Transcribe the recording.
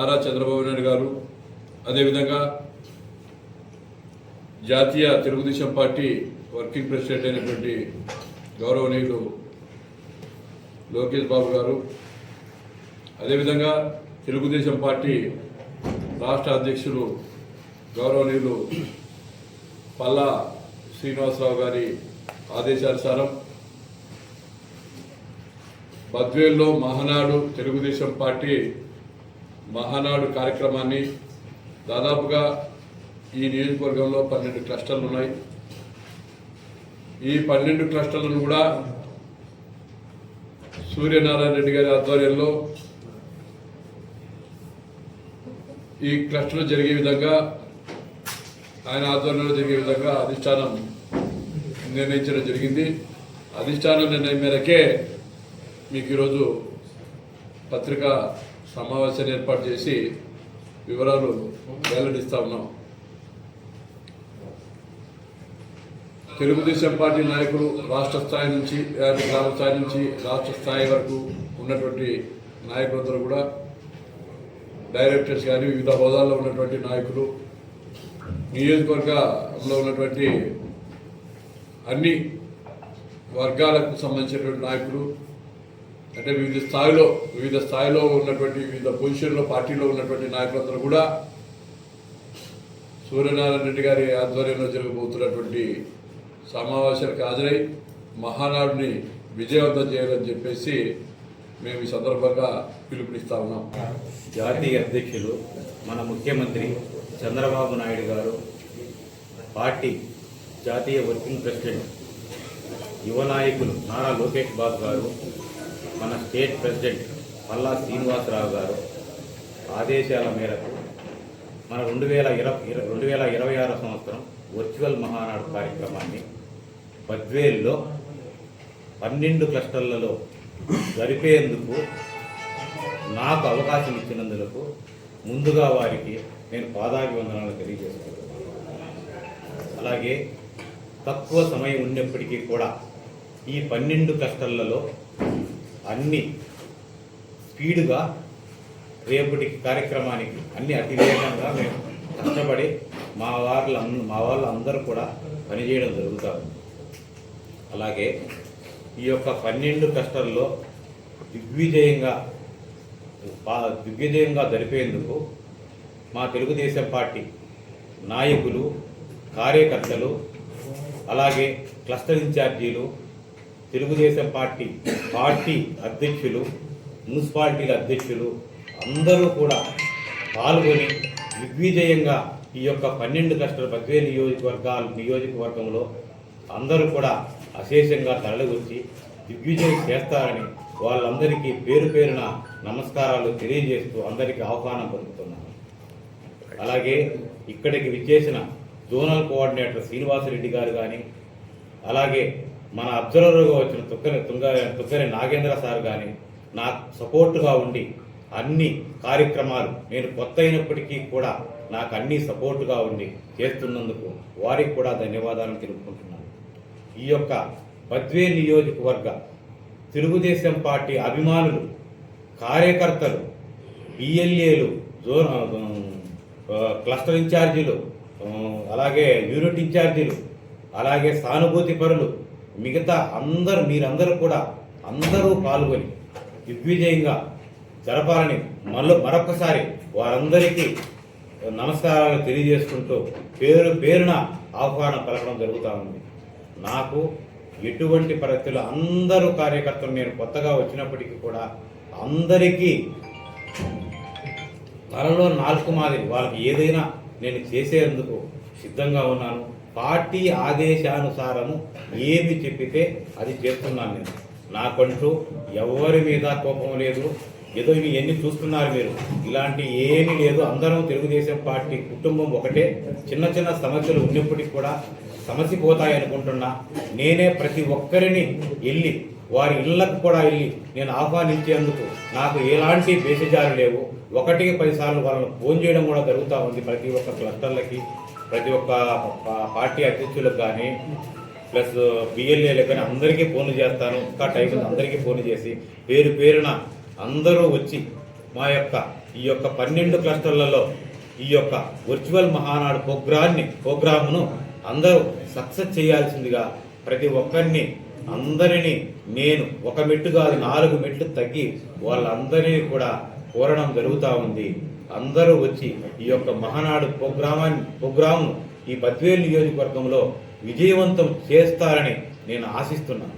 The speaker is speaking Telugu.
నారా చంద్రబాబు నాయుడు గారు, అదేవిధంగా జాతీయ తెలుగుదేశం పార్టీ వర్కింగ్ ప్రెసిడెంట్ అయినటువంటి గౌరవనీయులు లోకేష్ బాబు గారు, అదేవిధంగా తెలుగుదేశం పార్టీ రాష్ట్ర అధ్యక్షులు గౌరవనీయులు పల్లా శ్రీనివాసరావు గారి ఆదేశానుసారం బద్వేల్లో మహానాడు తెలుగుదేశం పార్టీ మహానాడు కార్యక్రమాన్ని దాదాపుగా ఈ నియోజకవర్గంలో 12 క్లస్టర్లు ఉన్నాయి. ఈ 12 క్లస్టర్లను కూడా సూర్యనారాయణ రెడ్డి గారి ఆధ్వర్యంలో ఈ క్లస్టర్ జరిగే విధంగా, ఆయన ఆధ్వర్యంలో జరిగే విధంగా అధిష్టానం నిర్ణయించడం జరిగింది. అధిష్టానం నిర్ణయం మేరకే మీకు ఈరోజు పత్రికా సమావేశాన్ని ఏర్పాటు చేసి వివరాలు వెల్లడిస్తూ ఉన్నాం. తెలుగుదేశం పార్టీ నాయకులు రాష్ట్ర స్థాయి నుంచి, గ్రామ స్థాయి నుంచి రాష్ట్ర స్థాయి వరకు ఉన్నటువంటి నాయకులందరూ కూడా, డైరెక్టర్స్ కానీ, వివిధ హోదాల్లో ఉన్నటువంటి నాయకులు, నియోజకవర్గంలో ఉన్నటువంటి అన్ని వర్గాలకు సంబంధించినటువంటి నాయకులు, అంటే వివిధ స్థాయిలో ఉన్నటువంటి వివిధ పొజిషన్లో పార్టీలో ఉన్నటువంటి నాయకులందరూ కూడా సూర్యనారాయణ రెడ్డి గారి ఆధ్వర్యంలో జరగబోతున్నటువంటి సమావేశాలకు హాజరై మహానాడుని విజయవంతం చేయాలని చెప్పేసి మేము ఈ సందర్భంగా పిలుపునిస్తా ఉన్నాం. జాతీయ అధ్యక్షులు మన ముఖ్యమంత్రి చంద్రబాబు నాయుడు గారు, పార్టీ జాతీయ వర్కింగ్ ప్రెసిడెంట్ యువ నాయకులు నారా లోకేష్ బాబు గారు, మన స్టేట్ ప్రెసిడెంట్ పల్లా శ్రీనివాసరావు గారు ఆదేశాల మేరకు మన 2026 సంవత్సరం వర్చువల్ మహానాడు కార్యక్రమాన్ని బద్వేల్లో 12 క్లస్టర్లలో జరిపేందుకు నాకు అవకాశం ఇచ్చినందుకు ముందుగా వారికి నేను పాదాభివందనాలు తెలియజేస్తున్నాను. అలాగే తక్కువ సమయం ఉన్నప్పటికీ కూడా ఈ 12 క్లస్టర్లలో అన్ని స్పీడ్గా రేపటికి కార్యక్రమానికి అన్ని అతివేగంగా మేము కష్టపడి మా వాళ్ళందరూ కూడా పనిచేయడం జరుగుతుంది. అలాగే ఈ యొక్క 12 క్లస్టర్లో దిగ్విజయంగా జరిపేందుకు మా తెలుగుదేశం పార్టీ నాయకులు, కార్యకర్తలు, అలాగే క్లస్టర్ ఇన్ఛార్జీలు, తెలుగుదేశం పార్టీ అధ్యక్షులు, మున్సిపాలిటీల అధ్యక్షులు అందరూ కూడా పాల్గొని దిగ్విజయంగా ఈ యొక్క 12 క్లస్టర్ బద్వేలు నియోజకవర్గంలో అందరూ కూడా అశేషంగా తరలివచ్చి దిగ్విజయం చేస్తారని వాళ్ళందరికీ పేరు పేరున నమస్కారాలు తెలియజేస్తూ అందరికీ ఆహ్వానం పలుకుతున్నాను. అలాగే ఇక్కడికి విచ్చేసిన జోనల్ కోఆర్డినేటర్ శ్రీనివాసరెడ్డి గారు కానీ, అలాగే మన అబ్జర్వర్గా వచ్చిన తుక్కరి నాగేంద్ర సార్ కానీ నాకు సపోర్టుగా ఉండి అన్ని కార్యక్రమాలు, నేను కొత్త అయినప్పటికీ కూడా నాకు అన్ని సపోర్టుగా ఉండి చేస్తున్నందుకు వారికి కూడా ధన్యవాదాలు తెలుపుకుంటున్నాను. ఈ యొక్క బద్వేల్ నియోజకవర్గ తెలుగుదేశం పార్టీ అభిమానులు, కార్యకర్తలు, బిఎల్ఏలు, క్లస్టర్ ఇన్ఛార్జీలు, అలాగే యూనిట్ ఇన్ఛార్జీలు, అలాగే సానుభూతి పరులు, మిగతా మీరందరూ కూడా అందరూ పాల్గొని దిగ్విజయంగా జరపాలని మరొకసారి వారందరికీ నమస్కారాలు తెలియజేసుకుంటూ పేరున ఆహ్వానం పలకడం జరుగుతూ ఉంది. నాకు ఎటువంటి పరిస్థితుల్లో అందరూ కార్యకర్తలు, నేను కొత్తగా వచ్చినప్పటికీ కూడా అందరికీ తలలో నాలుగు మాదిరి వాళ్ళకి ఏదైనా నేను చేసేందుకు సిద్ధంగా ఉన్నాను. పార్టీ ఆదేశానుసారము ఏమి చెప్పితే అది చేస్తున్నాను. నేను నాకంటూ ఎవరి మీద కోపం లేదు. ఏదో ఇవన్నీ చూస్తున్నారు మీరు, ఇలాంటి ఏమీ లేదు. అందరం తెలుగుదేశం పార్టీ కుటుంబం ఒకటే. చిన్న చిన్న సమస్యలు ఉన్నప్పటికీ కూడా సమస్య పోతాయి అనుకుంటున్నా. నేనే ప్రతి ఒక్కరిని వెళ్ళి వారి ఇళ్లకు కూడా వెళ్ళి నేను ఆహ్వానించేందుకు నాకు ఎలాంటి బేసిజాలు లేవు. 1-10 సార్లు వాళ్ళని ఫోన్ చేయడం కూడా జరుగుతూ ఉంది. ప్రతి ఒక్క క్లస్టర్లకి, ప్రతి ఒక్క పార్టీ అధ్యక్షులకు కానీ, ప్లస్ బిఎల్ఏలకు కానీ అందరికీ ఫోన్లు చేస్తాను. ఇంకా టైం అందరికీ ఫోన్ చేసి పేరున అందరూ వచ్చి మా యొక్క ఈ యొక్క 12 క్లస్టర్లలో ఈ యొక్క వర్చువల్ మహానాడు ప్రోగ్రామ్ను అందరూ సక్సెస్ చేయాల్సిందిగా ప్రతి ఒక్కరిని అందరినీ నేను ఒక మెట్టు కాదు 4 మెట్లు తగ్గి వాళ్ళందరినీ కూడా కోరడం జరుగుతూ ఉంది. అందరూ వచ్చి ఈ యొక్క మహానాడు ప్రోగ్రామ్ను ఈ బద్వేలు నియోజకవర్గంలో విజయవంతం చేస్తారని నేను ఆశిస్తున్నాను.